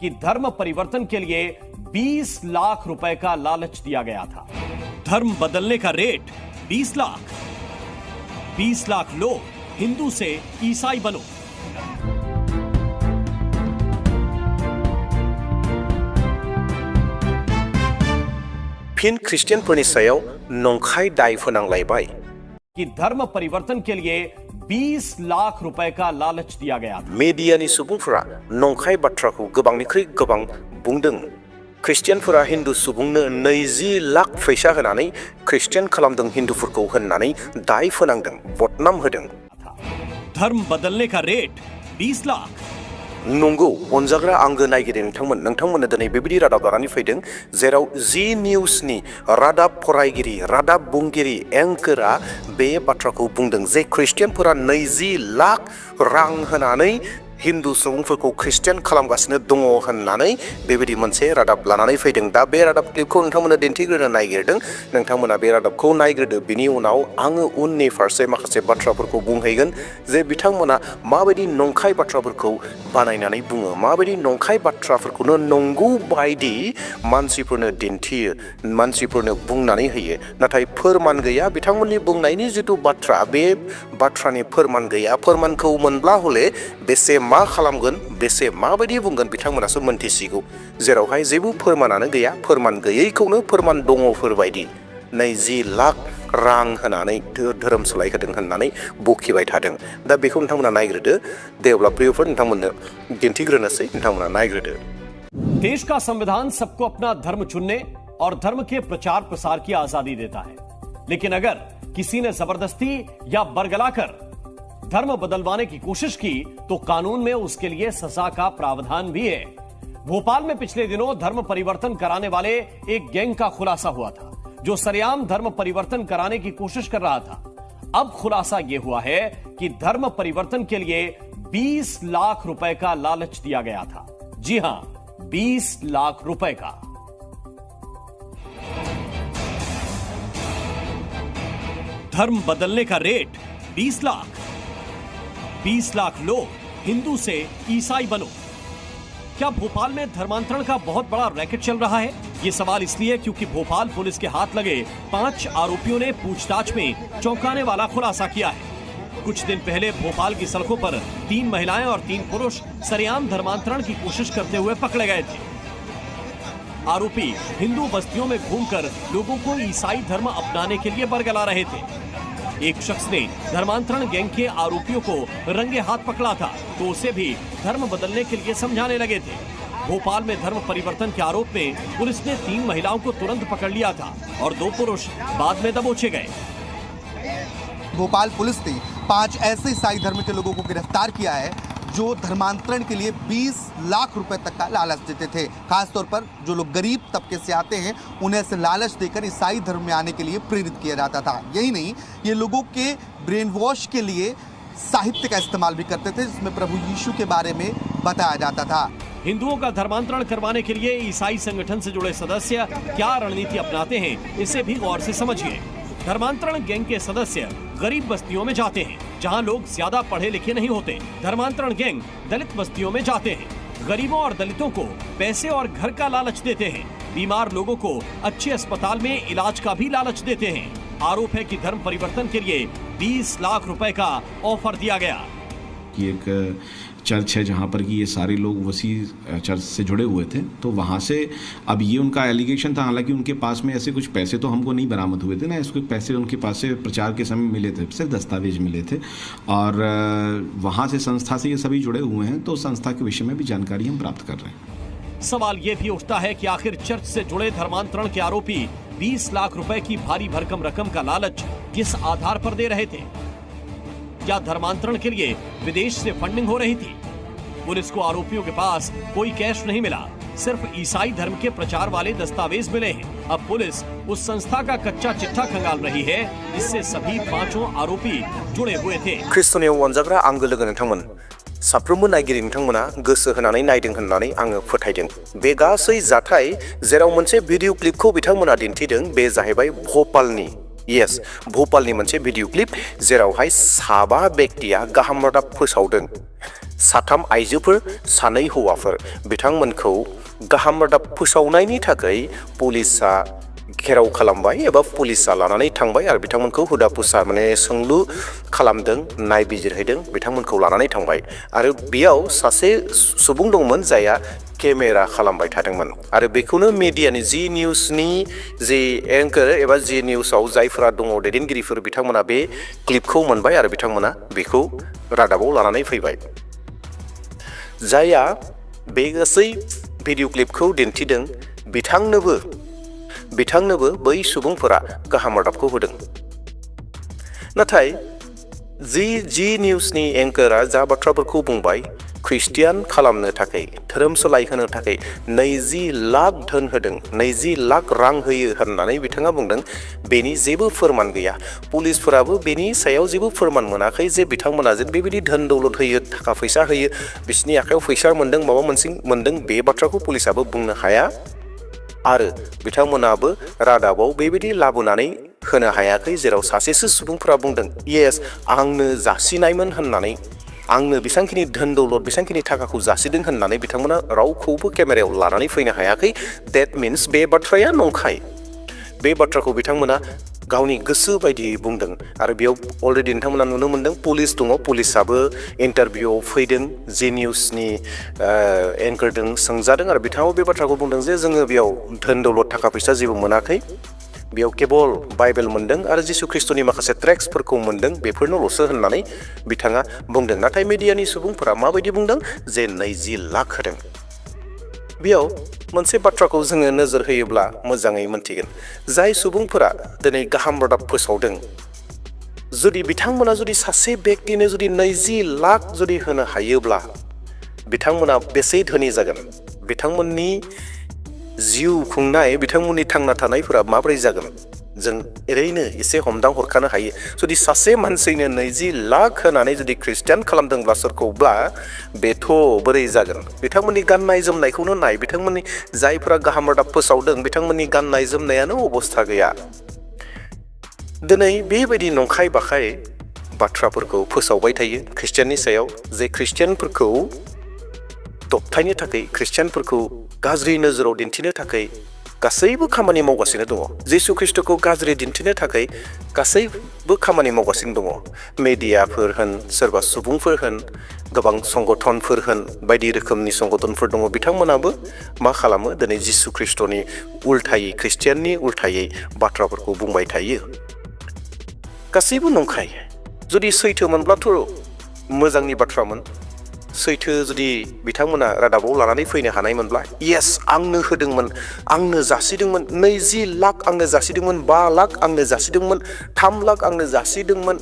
कि धर्म परिवर्तन के लिए 20 लाख रुपए का लालच दिया गया था। धर्म बदलने का रेट 20 लाख। 20 लाख लो, हिंदू से ईसाई बनो। फिन ख्रिस्टियानफोरनि सायाव नंखाय दाय फोनांलायबाय कि धर्म परिवर्तन के लिए 20 लाख रुपए का लालच दिया गया था। मीडियानि सुबुंफोरा नंखाय बाथ्राखौ गोबांनिख्रुइ गोबां बुंदों। ख्रिस्टियानफोरा हिन्दु सुबुंनो 20 लाख फैसा होनानै ख्रिस्टियान खालामदों हिन्दुफोरखौ होननानै दाय फोनांदों, बदनाम होदों। धर्म बदलने का रेट 20 लाख। नंगौ अनजाग्रा आंगो नायगिरि नोंथांमोननो दिनै बेबायदि रादाब लानानै फैदों जेराव जि निउसनि रादाब फरायगिरि रादाब बुंगिरि एंकरा बे बाथ्राखौ बुंदों जे ख्रिस्टियानफोरा 20 लाख रां होनानै हिन्दु सुबुंफोरखौ ख्रिस्टियान खालामगासिनो दङ होननानै बेबायदि मोनसे रादाब लानानै फैदों। दा बे रादाब क्लिपखौ नोंथांमोना दिन्थिग्रोनो नागिरदों। नोंथांमोना बे रादाबखौ नायग्रोदो, बिनि उनाव आङो उननि फारसे माखासे बाथ्राफोरखौ बुंहैगोन जे बिथांमोना माबायदि नंखाय बाथ्राफोरखौ बानायनानै बुङो, माबायदि नंखाय बाथ्राफोरखौनो नंगौ बायदि मानसिफोरनो दिन्थियो, मानसिफोरनो बुंनानै होयो, नाथाय फोरमान गैया। बिथांमोननि बुंनायनि जिथु बाथ्रा, बे बाथ्रानि फोरमान गैया। फोरमानखौ मोनब्ला हले बेसे मा खालामगोन, बेसे माबायदि बुंगोन बिथांमोनासो मोनथिसिगौ। जेरावहाय जेबो फोरमानानो गैया, फोरमान गैयैखौनो फोरमान दङफोर बायदि 20 लाख रां होनानै धोरोम सोलायहोदों होननानै बखिबाय थादों। दा बेखौ नोंथांमोना नायग्रोदो। दे अब्ला प्रियफोर नोंथांमोननो दिन्थिग्रोनोसै, नोंथांमोना नायग्रोदो। देश का संविधान सबको अपना धर्म चुनने और धर्म के प्रचार प्रसार की आजादी देता है, लेकिन अगर किसी ने जबरदस्ती या बरगलाकर धर्म बदलवाने की कोशिश की तो कानून में उसके लिए सजा का प्रावधान भी है। भोपाल में पिछले दिनों धर्म परिवर्तन कराने वाले एक गैंग का खुलासा हुआ था जो सरेआम धर्म परिवर्तन कराने की कोशिश कर रहा था। अब खुलासा यह हुआ है कि धर्म परिवर्तन के लिए 20 लाख रुपए का लालच दिया गया था। जी हां, 20 लाख रुपए का। धर्म बदलने का रेट 20 लाख। 20 लाख लो, हिंदू से ईसाई बनो। क्या भोपाल में धर्मांतरण का बहुत बड़ा रैकेट चल रहा है? ये सवाल इसलिए क्योंकि भोपाल पुलिस के हाथ लगे 5 आरोपियों ने पूछताछ में चौंकाने वाला खुलासा किया है। कुछ दिन पहले भोपाल की सड़कों पर 3 महिलाएं और 3 पुरुष सरेआम धर्मांतरण की कोशिश करते हुए पकड़े गए थे। आरोपी हिंदू बस्तियों में घूमकर लोगों को ईसाई धर्म अपनाने के लिए बरगला रहे थे। एक शख्स ने धर्मांतरण गैंग के आरोपियों को रंगे हाथ पकड़ा था तो उसे भी धर्म बदलने के लिए समझाने लगे थे। भोपाल में धर्म परिवर्तन के आरोप में पुलिस ने 3 महिलाओं को तुरंत पकड़ लिया था और 2 पुरुष बाद में दबोचे गए। भोपाल पुलिस ने 5 ऐसे ईसाई धर्म के लोगों को गिरफ्तार किया है जो धर्मांतरण के लिए 20 लाख रुपए तक का लालच देते थे। खासतौर पर जो लोग गरीब तबके से आते हैं उन्हें ऐसे लालच देकर ईसाई धर्म में आने के लिए प्रेरित किया जाता था। यही नहीं, ये लोगों के ब्रेन वॉश के लिए साहित्य का इस्तेमाल भी करते थे जिसमें प्रभु यीशु के बारे में बताया जाता था। हिंदुओं का धर्मांतरण करवाने के लिए ईसाई संगठन से जुड़े सदस्य क्या रणनीति अपनाते हैं, इसे भी गौर से समझिए। धर्मांतरण गैंग के सदस्य गरीब बस्तियों में जाते हैं जहां लोग ज्यादा पढ़े लिखे नहीं होते। धर्मांतरण गैंग दलित बस्तियों में जाते हैं, गरीबों और दलितों को पैसे और घर का लालच देते हैं। बीमार लोगों को अच्छे अस्पताल में इलाज का भी लालच देते हैं। आरोप है कि धर्म परिवर्तन के लिए 20 लाख रुपए का ऑफर दिया गया। एक चर्च है जहाँ पर कि ये सारे लोग उसी चर्च से जुड़े हुए थे, तो वहाँ से अब ये उनका एलिगेशन था। हालांकि उनके पास में ऐसे कुछ पैसे तो हमको नहीं बरामद हुए थे ना, इसके पैसे उनके पास से प्रचार के समय मिले थे, सिर्फ दस्तावेज मिले थे और वहाँ से संस्था से ये सभी जुड़े हुए हैं, तो संस्था के विषय में भी जानकारी हम प्राप्त कर रहे हैं। सवाल ये भी उठता है कि आखिर चर्च से जुड़े धर्मांतरण के आरोपी 20 लाख रुपए की भारी भरकम रकम का लालच किस आधार पर दे रहे थे? क्या धर्मांतरण के लिए विदेश से फंडिंग हो रही थी? पुलिस को आरोपियों के पास कोई कैश नहीं मिला, सिर्फ ईसाई धर्म के प्रचार वाले दस्तावेज मिले हैं। अब पुलिस उस संस्था का कच्चा चिट्ठा खंगाल रही है जिससे सभी 5 आरोपी जुड़े हुए थे। ख्रिस्ट'नि अनजाग्रा आंगो लोगो नोंथांमोन, साफ्रोमबो नायगिरि नोंथांमोना गोसो होनानै नायदों होननानै आङो फोथायदों। बे गासै जाथाय जेराव मोनसे भिडिअ क्लिपखौ बिथांमोना दिन्थिदों बे जाहैबाय भोपालनि। येस भोपालनि मोनसे भिडिअ क्लिप जेरावहाय साबा बेक्तिया गाहाम रादाब फोसावदों। साथाम आइजोफोर सानै हौवाफोर बिथांमोनखौ गाहाम रादाब फोसावनायनि थाखाय पुलिसा घेराव खालामबाय एबा पुलिसा लानानै थांबाय आरो बिथांमोनखौ हुदा पुसा माने सोंलु खालामदों नायबिजिरहैदों बिथांमोनखौ लानानै थांबाय आरो बेयाव सासे सुबुं दंमोन जायहा केमेरा खालामबाय थादोंमोन आरो बेखौनो मिडियानि जि निउसनि जि एंकार एबा जि निउसाव जायफोरा दङ दैदेनगिरिफोर बिथांमोना बे क्लिपखौ मोनबाय आरो बिथांमोना बेखौ रादाबाव लानानै फैबाय। जायहा बे गासै भिडिअ क्लिपखौ दिन्थिदों बिथांनोबो बै सुबुंफोरा गाहाम रादाबखौ होदों। नाथाय जि निउसनि एंकारा जा बाथ्राफोरखौ बुंबाय ख्रिस्टियान खालामनो थाखाय धोरोम सोलायहोनो थाखाय 20 लाख धोन होदों 20 लाख रां होयो होननानै बिथाङा बुंदों बेनि जेबो फोरमान गैया। पुलिसफोराबो बेनि सायाव जेबो फोरमान मोनाखै जे बिथांमोना जे बेबायदि धोन दौलत होयो थाखा फैसा होयो बिसिनि आखायाव फैसा मोनदों माबा मोनसे मोनदों बे बाथ्राखौ पुलिसाबो बुंनो हाया आरो बिथांमोनाबो रादाबाव बेबायदि लाबोनानै होनो हायाखै जेराव सासेसो सुबुंफोरा बुंदों येस आंनो जासिनायमोन होननानै आंनो बेसांखिनि धोन दौलत बेसांखिनि थाखाखौ जासिदों होननानै बिथांमोना रावखौबो केमेरायाव लानानै फैनो हायाखै। देट मिन्स बे बाथ्राया नंखाय। बे बाथ्राखौ बिथांमोना गावनि गोसो बायदियै बुंदों आरो बेयाव अलरेडि नोंथांमोना नुनो मोनदों पुलिस दङ पुलिसाबो इन्टारभिउआव फैदों जि निउसनि एंकारजों सोंजादों आरो बिथाङाबो बे बाथ्राखौ बुंदों जे जोङो बेयाव धोन दौलत थाखा फैसा जेबो मोनाखै बेयाव केबल बाइबेल मोनदों आरो जिसु ख्रिस्टनि माखासे ट्रेक्सफोरखौ मोनदों बेफोरनोल'सो होननानै बिथाङा बुंदों। नाथाय मिडियानि सुबुंफोरा माबायदि बुंदों जे 20 लाख होदों। बेयाव मोनसे बाथ्राखौ जोङो नोजोर होयोब्ला मोजाङै मोनथिगोन जाय सुबुंफोरा दिनै गाहाम रादाब फोसावदों जुदि बिथांमोना जुदि सासे बेक्तिनो जुदि 20 लाख जुदि होनो हायोब्ला बिथांमोना बेसे धोनि जागोन बिथांमोननि जिउ खुंनाय बिथांमोननि थांना थानायफोरा माबोरै जागोन जों ओरैनो एसे हमदां हरखानो हायो। जुदि सासे मानसिनो 20 लाख होनानै जुदि ख्रिस्टियान खालामदोंब्ला सोरखौब्ला बेथ' बोरै जागोन बिथांमोननि गाननाय जोमनायखौनो नाय बिथांमोननि जायफोरा गाहाम रादाब फोसावदों बिथांमोननि गाननाय जोमनायानो अबस्था गैया। दिनै बेबायदि नंखाय बाखाय बाथ्राफोरखौ फोसावबाय थायो ख्रिस्टियाननि सायाव जे ख्रिस्टियानफोरखौ दबथायनो थाखाय ख्रिस्टियानफोरखौ गाज्रि नोजोराव दिन्थिनो थाखाय गासैबो खामानि मावगासिनो दङ। जिसु ख्रिस्टखौ गाज्रि दिन्थिनो थाखाय गासैबो खामानि मावगासिनो दङ। मेडियाफोर होन सोरबा सुबुंफोर होन गोबां संगठनफोर होन बायदि रोखोमनि संगठनफोर दङ बिथांमोनाबो मा खालामो दिनै जिसु ख्रिस्टनि उल्थायै ख्रिस्टियाननि उल्थायै बाथ्राफोरखौ बुंबाय थायो। गासैबो नंखाय। जुदि सैथोमोनब्लाथ' मोजांनि बाथ्रामोन सैथो जुदि बिथांमोना रादाबाव लानानै फैनो हानायमोनब्ला येस आंनो होदोंमोन आंनो जासिदोंमोन 20 लाख आंनो जासिदोंमोन 5 लाख आंनो जासिदोंमोन 3 लाख आंनो जासिदोंमोन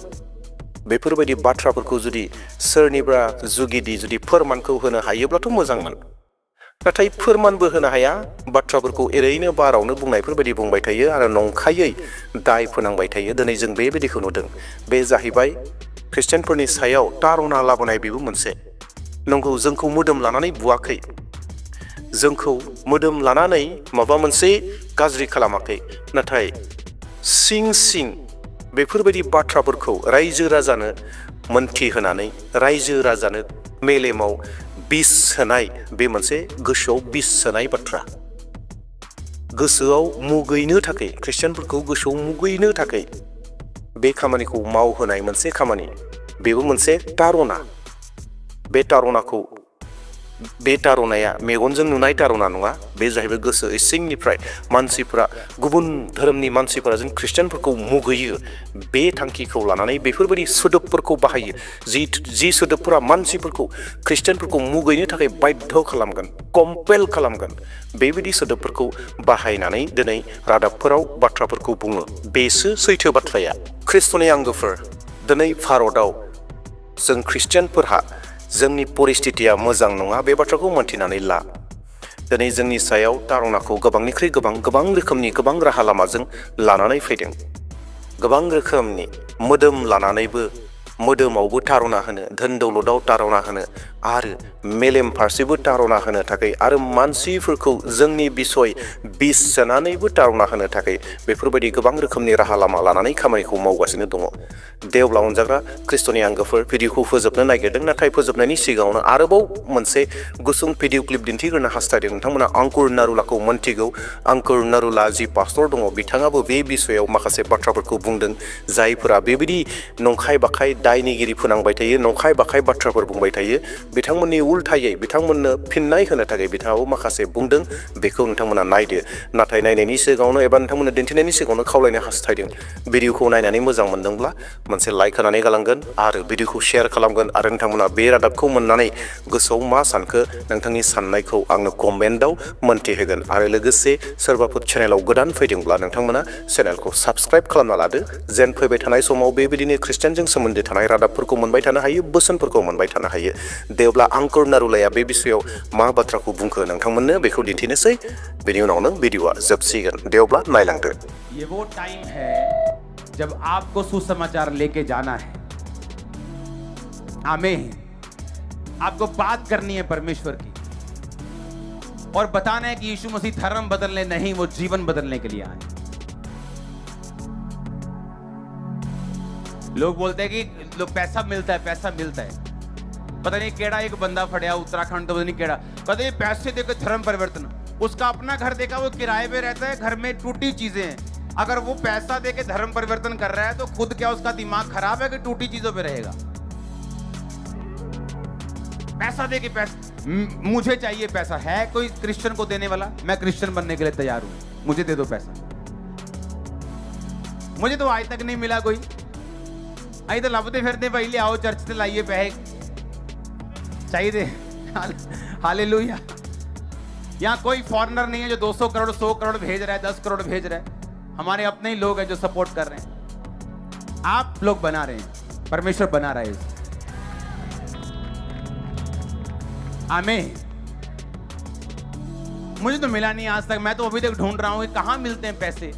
बेफोरबायदि बाथ्राफोरखौ जुदि सोरनिबा जुगिदि जुदि फोरमानखौ होनो हायोब्लाथ' मोजांमोन। नाथाय फोरमानबो होनो हाया बाथ्राफोरखौ ओरैनो बारावनो बुंनायफोरबायदि बुंबाय थायो आरो नंखायै दाय फोनांबाय थायो। दिनै जों बेबायदिखौ नुदों। बे जाहैबाय ख्रिस्टियानफोरनि सायाव तारना लाबोनाय बेबो मोनसे। नंगौ जोंखौ मोदोम लानानै बुवाखै जोंखौ मोदोम लानानै माबा मोनसे गाज्रि खालामाखै नाथाय सिं बेफोरबायदि बाथ्राफोरखौ रायजो राजानो मोनथिहोनानै रायजो राजानो मेलेमाव बिस सोनाय बे मोनसे गोसोआव बिस सोनाय बाथ्रा। गोसोआव मुगैनो थाखाय ख्रिस्टियानफोरखौ गोसोआव मुगैनो थाखाय बे खामानिखौ मावहोनाय मोनसे खामानि बेबो मोनसे तारना। बे तारनाया मेगनजों नुनाय तारना नङा बे जाहैबाय गोसो सिंनिफ्राय मानसिफोरा गुबुन धोरोमनि मानसिफोरा जों ख्रिस्टियानफोरखौ मुगैयो बे थांखिखौ लानानै बेफोरबायदि सोदोबफोरखौ बाहायो जि सोदोबफोरा मानसिफोरखौ ख्रिस्टियानफोरखौ मुगैनो थाखाय बाध्य खालामगोन कम्पेल खालामगोन बेबायदि सोदोबफोरखौ बाहायनानै दिनै रादाबफोराव बाथ्राफोरखौ बुङो। बेसो सैथो बाथ्राया। ख्रिस्ट'नि आंगोफोर दिनै भारतआव जों ख्रिस्टियानफोरहा जोंनि परिस्थितिया मोजां नङा बे बाथ्राखौ मोनथिनानै ला। दिनै जोंनि सायाव तारनाखौ गोबांनिख्रुइ गोबां रोखोमनि गोबां राहा लामाजों लानानै फैदों। गोबां रोखोमनि मोदोम लानानैबो मोदोमावबो तारना होनो धोन दौलताव तारना होनो आरो मेलेम फारसेबो तारना होनो थाखाय आरो मानसिफोरखौ जोंनि बिसय बिस सोनानैबो तारना होनो थाखाय बेफोरबायदि गोबां रोखोमनि राहा लामा लानानै खामानिखौ मावगासिनो दङ। देवब्ला अनजाग्रा ख्रिस्ट'नि आंगोफोर भिडिअखौ फोजोबनो नागिरदों, नाथाय फोजोबनायनि सिगाङावनो आरोबाव मोनसे गुसुं भिडिअ क्लिप दिन्थिग्रोनो हास्थायदों। नोंथांमोना अंकुर नारुलाखौ मोनथिगौ। अंकुर नारुला जि पास्टर दङ बिथाङाबो बे बिसयाव माखासे बाथ्राफोरखौ बुंदों जायफोरा बेबायदि नंखाय बाखाय दायनिगिरि फोनांबाय थायो, नंखाय बाखाय बाथ्राफोर बुंबाय थायो। बिथांमोननि उल्थायै बिथांमोननो फिननाय होनो थाखाय बिथाङाबो माखासे बुंदों। बेखौ नोंथांमोना नायदो, नाथाय नायनायनि सिगाङावनो एबा नोंथांमोननो दिन्थिनायनि सिगाङावनो खावलायनो हास्थायदों भिडिअखौ नायनानै मोजां मोनदोंब्ला मोनसे लाइक होनानै गालांगोन आरो भिडिअखौ शेयार खालामगोन आरो नोंथांमोना बे रादाबखौ मोननानै गोसोआव मा सानखो नोंथांनि साननायखौ आंनो कमेन्टआव मोन्थिहोगोन आरो लोगोसे सोरबाफोर चेनेलाव गोदान फैदोंब्ला नोंथांमोना चेनेलखौ साबस्क्राइब खालामना लादो, जेन फैबाय थानाय समाव बेबायदिनो ख्रिस्टियानजों सोमोन्दो थानाय रादाबफोरखौ मोनबाय थानो हायो, बोसोनफोरखौ मोनबाय थानो हायो। देवब्ला अंकुर नारुलाया बे बिसयाव मा बाथ्राखौ बुंखो नोंथांमोननो बेखौ दिन्थिनोसै, बेनि उनावनो भिडिअआ जोबसिगोन। देवब्ला नायलांदो। ये वो टाइम है जब आपको सुसमाचार लेके जाना है। आमीन। आपको बात करनी है परमेश्वर की और बताना है कि यीशु मसीह धर्म बदलने नहीं, वो जीवन बदलने के लिए आए। लोग बोलते हैं कि लोग पैसा मिलता है, पैसा मिलता है। पता नहीं केड़ा एक बंदा फड़िया उत्तराखंड, तो पता नहीं केड़ा, कहते हैं पैसे देकर धर्म परिवर्तन। उसका अपना घर देखा, वो किराए पे रहता है, घर में टूटी चीजें हैं। अगर वो पैसा देके धर्म परिवर्तन कर रहा है तो खुद क्या उसका दिमाग खराब है कि टूटी चीजों पे रहेगा? पैसा देके मुझे चाहिए पैसा। है कोई क्रिश्चियन को देने वाला? मैं क्रिश्चियन बनने के लिए तैयार हूं, मुझे दे दो पैसा। मुझे तो आज तक नहीं मिला कोई। अभी तो लभते फिरते भाई, ले आओ चर्च से लाइए पैसे चाहिए। हालेलुया। यहाँ कोई फॉरेनर नहीं है जो 200 करोड़ 100 करोड़ भेज रहा है, 10 करोड़ भेज रहा है। हमारे अपने ही लोग हैं जो सपोर्ट कर रहे हैं। आप लोग बना रहे हैं, परमेश्वर बना रहा है। आमीन। मुझे तो मिला नहीं आज तक। मैं तो अभी तक ढूंढ रहा हूं कि कहां मिलते हैं पैसे।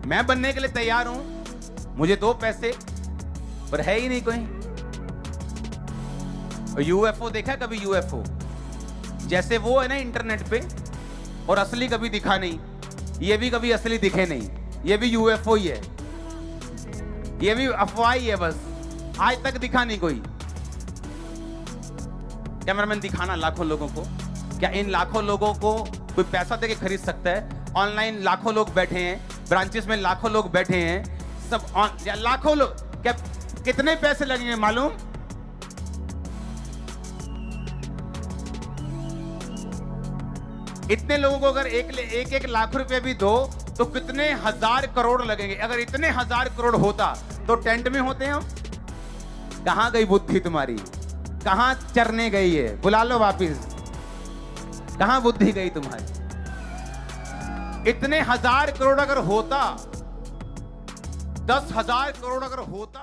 मैं बनने के लिए तैयार हूं, मुझे दो पैसे, पर है ही नहीं कोई। यूएफओ देखा कभी? यूएफओ जैसे वो है ना इंटरनेट पे, और असली कभी दिखा नहीं। ये भी कभी असली दिखे नहीं, ये भी यूएफओ ही है, ये भी अफवाह ही है बस। आज तक दिखा नहीं कोई। कैमरामैन दिखाना लाखों लोगों को। क्या इन लाखों लोगों को कोई पैसा देके खरीद सकता है? ऑनलाइन लाखों लोग बैठे हैं, ब्रांचेस में लाखों लोग बैठे हैं, सब लाखों लोग। क्या कितने पैसे लगेंगे मालूम? इतने लोगों को अगर एक लाख रुपए भी दो तो कितने हजार करोड़ लगेंगे। अगर इतने हजार करोड़ होता तो टेंट में होते हम। कहां गई बुद्धि तुम्हारी? कहां चरने गई है? बुला लो वापिस। कहां बुद्धि गई तुम्हारी? इतने हजार करोड़ अगर होता, 10,000 करोड़ अगर होता